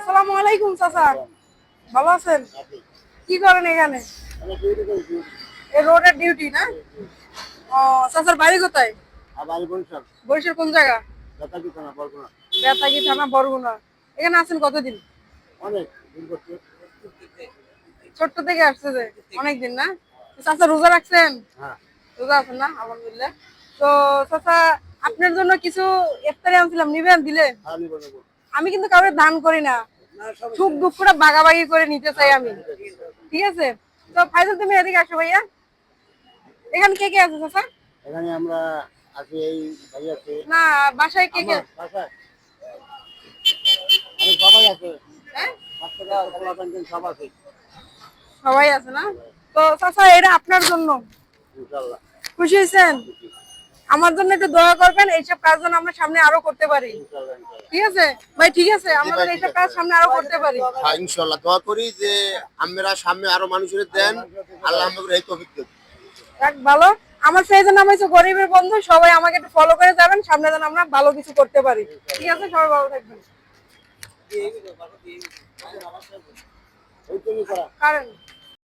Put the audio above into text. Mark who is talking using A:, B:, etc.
A: আসসালামু আলাইকুম চাচা, ভালো আছেন? কি করেন এখানে? এই রোডের ডিউটি না? ও, চাচার বাড়ি কোথায়? বরিশাল কোন জায়গা? বেতাগী থানা, বরগুনা। এখানে আছেন কতদিন? ছোট্ট থেকে আসছে যে, অনেকদিন না? চাচা রোজা রাখছেন? রোজা আছেন না? আলহামদুলিল্লাহ। তো চাচা, আপনার জন্য কিছু ইফতারি আনছিলাম, নিবেন? দিলে আমি কিন্তু কাউকে দান করি না, সুখ দুঃখটা ভাগাভাগি করে নিতে চাই আমি। ঠিক আছে, তো ফাইজাল তুমি এদিকে আসো ভাইয়া। এখানে কে কে আছে চাচা?
B: এখানে আমরা আছি, এই ভাই আছে
A: না, বাসায় কে কে?
B: বাসায় আমি সবাই আছে,
A: হ্যাঁ,
B: বাচ্চারা পোলা পাঞ্জন সব আছে
A: সবাই আছে না? তো চাচা, এটা আপনার জন্য।
B: ইনশাআল্লাহ।
A: খুশি হয়েছেন? আমার জন্য একটু দোয়া করবেন, এইসব কাজ যেন আমরা সামনে আরো করতে পারি। ঠিক আছে ভাই, ঠিক আছে, আমরা যেন এইসব কাজ সামনে আরো করতে পারি।
B: হ্যাঁ ইনশাআল্লাহ, দোয়া করি যে আমরা সামনে আরো মানুষের দেন, আল্লাহ আমাদের এই তৌফিক দেন।
A: এক ভালো, আমার পেজের নাম হচ্ছে গরিবের বন্ধু, সবাই আমাকে একটু ফলো করে যাবেন, সামনে যেন আমরা ভালো কিছু করতে পারি। ঠিক আছে, সবাই ভালো থাকবেন। কারণ